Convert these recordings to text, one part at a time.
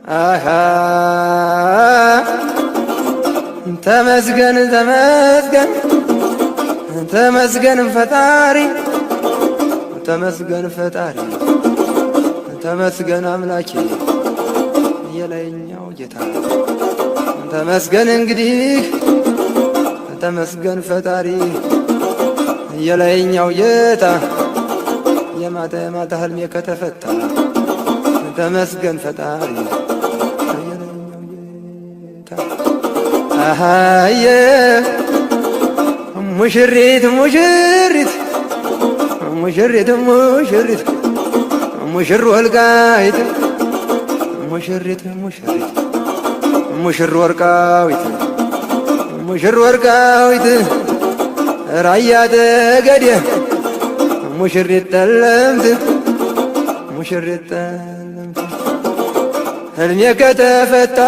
አሃ ተመስገን ተመስገን ተመስገን ፈጣሪ ተመስገን ፈጣሪ ተመስገን አምላኬ የላይኛው ጌታ ተመስገን እንግዲህ ተመስገን ፈጣሪ የላይኛው ጌታ የማታ የማታ ህልሜ ከተፈታ ተመስገን ፈጣሪ የላይኛው ጌታ አሃየ ሙሽሪት ሙሽሪት ሙሽሪት ሙሽሪት ሙሽር ወልቃይት ሙሽሪት ሙሽሪት ሙሽር ወርቃዊት ሙሽር ወርቃዊት ራያ ጠገዴ ሙሽሪት ጠለምት ሙሽሪት ጠለምት ህልሜ ከተፈታ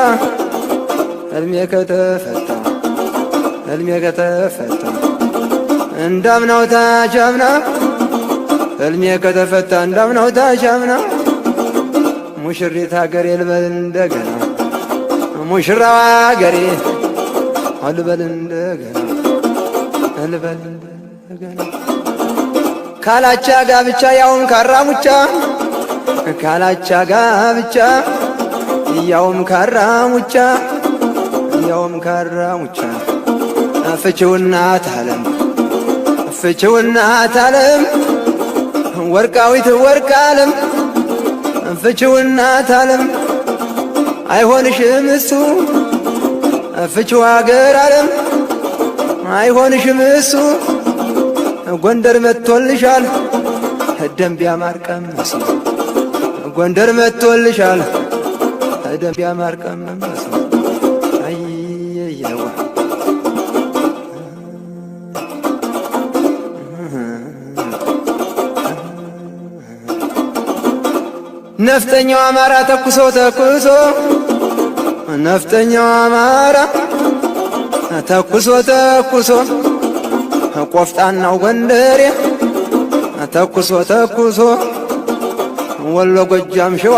ህልሜ ከተፈታ ህልሜ ከተፈታ እንዳምናው ታቻምና ህልሜ ከተፈታ እንዳምናው ታቻምና ሙሽሪት ሀገሬ ልበል እንደገና ሙሽራዋ ሀገሬ ልበል እንደገና ልበል እንደገና ካላቻ ጋብቻ ያውም ካራሙቻ ካላቻ ጋብቻ ያውም ካራሙቻ ያውም ካራሙቻ ፍቺውና ታለም ፍቺውና ታለም ወርቃዊት ወርቅ አለም ፍቺውና ታለም አይሆንሽም እሱ ፍቺው ሀገር አለም አይሆንሽም እሱ ጎንደር መጥቶልሻል ደንቢያ ማርቀምስ ጎንደር መጥቶልሻል ደንቢያ ማርቀምስ አየየዋ ነፍጠኛው አማራ ተኩሶ ተኩሶ ነፍጠኛው አማራ ተኩሶ ተኩሶ ቆፍጣናው ጎንደሬ ተኩሶ ተኩሶ ወሎ ጎጃም ሸዋ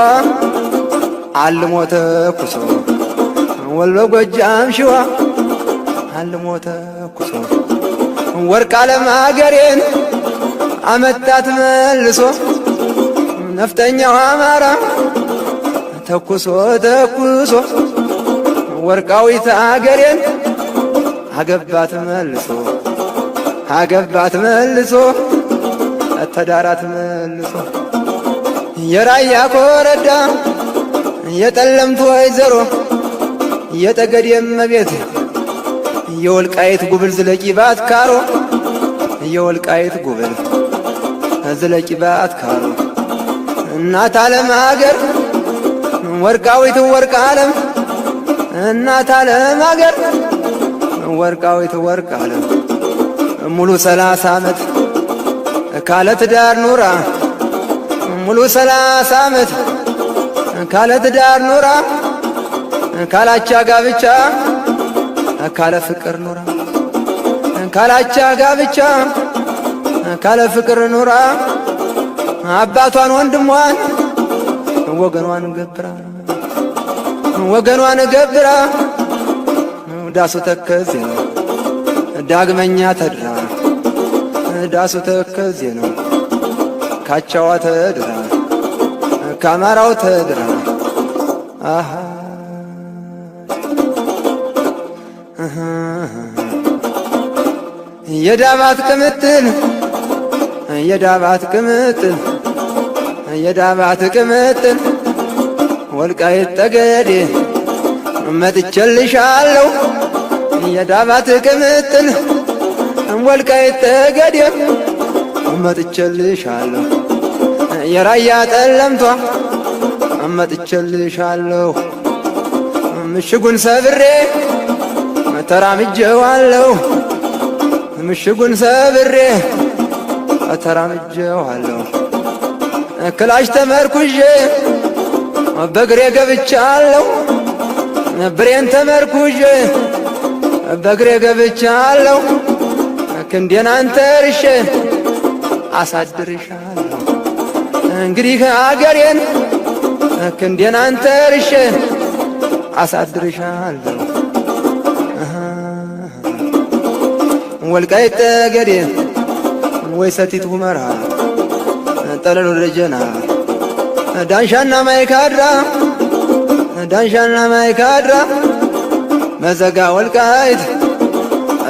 አልሞ ተኩሶ ወሎ ጎጃም ሸዋ አልሞ ተኩሶ ወርቅ አለም አገሬን አመጣት መልሶ ነፍጠኛው አማራ ተኩሶ ተኩሶ ወርቃዊት አገሬን አገባት መልሶ አገባት መልሶ ተዳራት መልሶ የራያ ኮረዳ የጠለምት ወይዘሮ የጠገዴ እመቤት የወልቃይት ጉብል ዝለቂ ባትካሮ የወልቃይት ጉብል ዝለቂ ባትካሮ እናት ዓለም አገር ወርቃዊት ወርቅ ዓለም እናት ዓለም አገር ወርቃዊት ወርቅ ዓለም ሙሉ 30 ዓመት ካለ ትዳር ኑራ ሙሉ 30 ዓመት ካለ ትዳር ኑራ ካላቻ ጋብቻ ካለ ፍቅር ኑራ ካላቻ ጋብቻ ካለ ፍቅር ኑራ አባቷን ወንድሟን ወገኗን ገብራ ወገኗን ገብራ ዳሱ ተከዜ ነው ዳግመኛ ተድራ ዳሱ ተከዜ ነው ካቻዋ ተድራ ካማራው ተድራ አሃ የዳባት ቅምጥል የዳባት ቅምጥል የዳባት ቅምጥል ወልቃይት ጠገዴ መጥቼልሻለሁ የዳባት ቅምጥል ወልቃይት ጠገዴ መጥቼልሻለሁ የራያ ጠለምቷ መጥቼልሻለሁ ምሽጉን ሰብሬ ተራምጄዋለሁ ምሽጉን ሰብሬ ተራምጄዋለሁ ክላሽ ተመርኩዤ በግሬ ገብቻለሁ ብሬን ተመርኩዤ በግሬ ገብቻለሁ ክንዴን አንተርሼ አሳድርሻለሁ እንግዲህ አገሬን ክንዴን አንተ ርሼ አሳድርሻለሁ ወልቃይት ጠገዴ ወይ ሰቲት ሁመራ ጠለሎ ደጀና ዳንሻና ማይካድራ ዳንሻና ማይካድራ መዘጋ ወልቃይት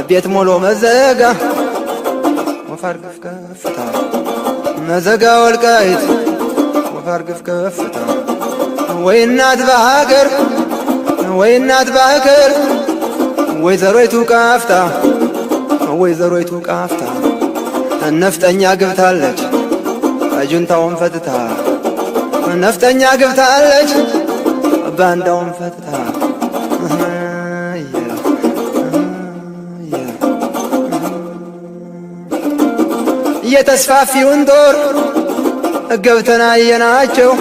ቤት ሞሎ መዘጋ ወፋር ግፍ ከፍታ መዘጋ ወልቃይት ወፋር ግፍ ከፍታ ወይ እናት በሀገር ወይ እናት በሀገር ወይዘሮይቱ ቃፍታ ወይዘሮይቱ ቃፍታ ነፍጠኛ ግብታለች አጁንታውን ፈትታ ነፍጠኛ ግብታለች ባንዳውን ፈትታ የተስፋፊውን ጦር ገብተን አየናቸው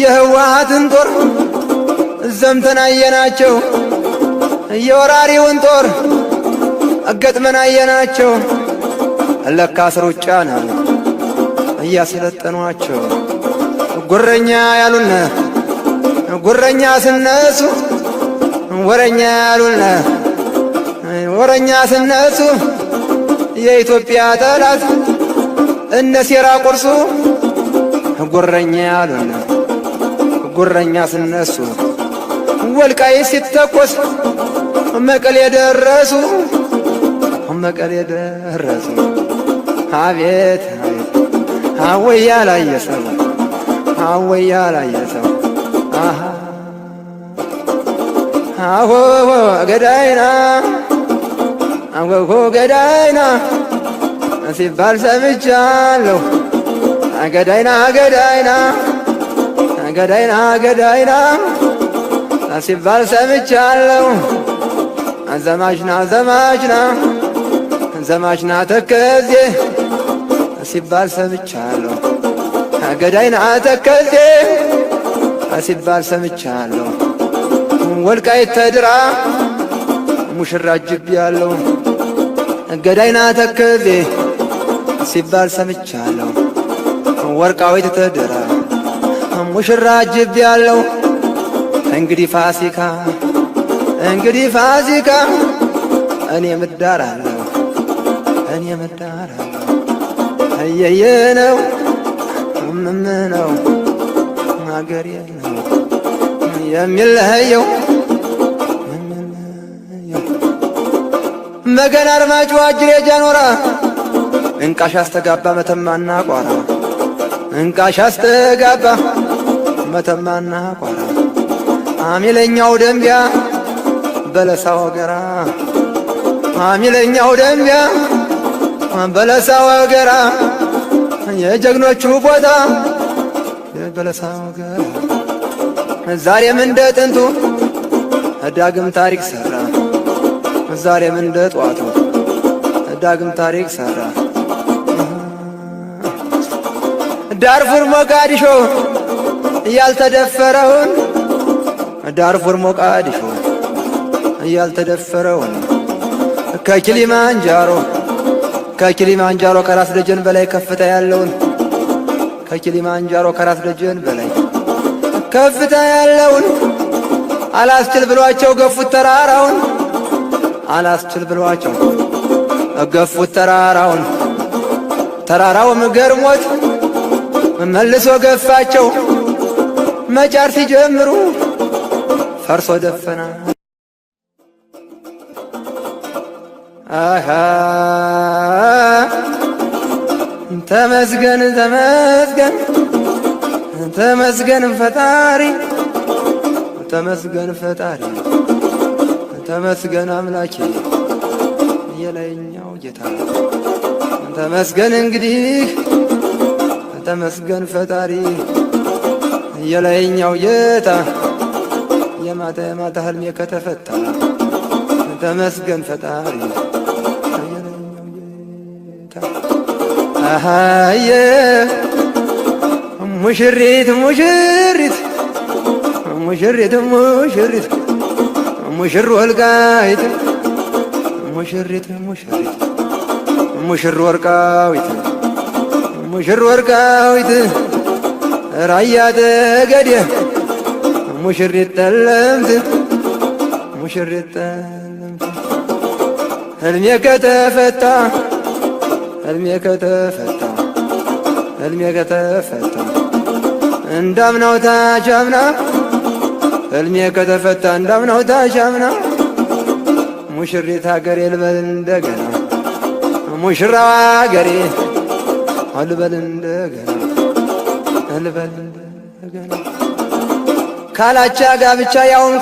የህወሓትን ጦር ዘምተን አየናቸው የወራሪውን ጦር ገጥመን አየናቸው ለካስ ሩጫ ነው እያሰለጠኗቸው ጉረኛ ያሉነ ጉረኛ ስነሱ ወረኛ ያሉነ ወረኛ ስነሱ የኢትዮጵያ ጠላት እነ ሴራ ቁርሱ ጉረኛ ያሉነ ጉረኛ ስነሱ ወልቃይት ሲተኮስ መቀሌ ደረሱ መቀሌ ደረሱ አቤት አወያ ላየሰው አወያ ላየሰው አሆ ገዳይና አወሆ ገዳይና ሲባል ሰምቻለሁ ገዳይና ገዳይና ገዳይና ገዳይና ሲባል ሰምቻለሁ ዘማችና ዘማችና ዘማችና ተከዜ ሲባል ሰምቻለሁ ገዳይና ተከዜ ሲባል ሰምቻለሁ ወልቃይት ተድራ ሙሽራ ጅብ ያለው ገዳይና ተከዜ ሲባል ሰምቻለሁ ወርቃዊት ተድራ ሙሽራ ጅብ ያለው እንግዲህ ፋሲካ እንግዲህ ፋሲካ እኔ ምዳራለሁ እኔ ምዳራለሁ እየየ ነው ነው አገሬ ነው የሚለየው መገን አርማጭሆ አጅሬ ጃኖራ እንቃሽ አስተጋባ መተማና ቋራ እንቃሽ አስተጋባ መተማና ቋራ አሚለኛው ደንቢያ በለሳ ወገራ አሚለኛው ደንቢያ በለሳ ወገራ የጀግኖቹ ቦታ በለሳ ወገራ ዛሬም እንደ ጥንቱ ዳግም ታሪክ ሰራ ዛሬም እንደ ጧቱ ዳግም ታሪክ ሰራ ዳርፉር ሞቃዲሾ ያልተደፈረውን ዳርፉር ሞቃዲሾ ያልተደፈረውን ከኪሊማንጃሮ ከኪሊማንጃሮ ከራስ ደጀን በላይ ከፍታ ያለውን ከኪሊማንጃሮ ከራስ ደጀን በላይ ከፍታ ያለውን አላስችል ብሏቸው ገፉት ተራራውን አላስችል ብሏቸው ገፉት ተራራውን ተራራውም ገርሞት መልሶ ገፋቸው መጫር ሲጀምሩ ፈርሶ ደፈና አሃ ተመስገን ተመስገን ተመስገን ፈጣሪ ተመስገን ፈጣሪ ተመስገን አምላኬ የላይኛው ጌታ ተመስገን እንግዲህ ተመስገን ፈጣሪ የላይኛው ጌታ የማታ የማታ ህልሜ ከተፈታ ተመስገን ፈጣሪ የላይኛው ጌታ አሃየ ሙሽሪት ሙሽሪት ሙሽሪት ሙሽሪት ሙሽር ወልቃይት ሙሽሪት ሙሽሪት ሙሽር ወርቃዊት ሙሽር ወርቃዊት ራያ ጠገዴ ሙሽሪት ጠለምት ሙሽሪት ጠለምት ህልሜ ከተፈታ ህልሜ ከተፈታ ህልሜ ከተፈታ እንዳምናው ታቻምና ህልሜ ከተፈታ እንዳምናው ታቻምና ሙሽሪት ሀገሬ ልበል እንደገና ሙሽራዋ ሀገሬ ልበል እንደገና ልበል እንደገና ካላቻ ጋብቻ ያውም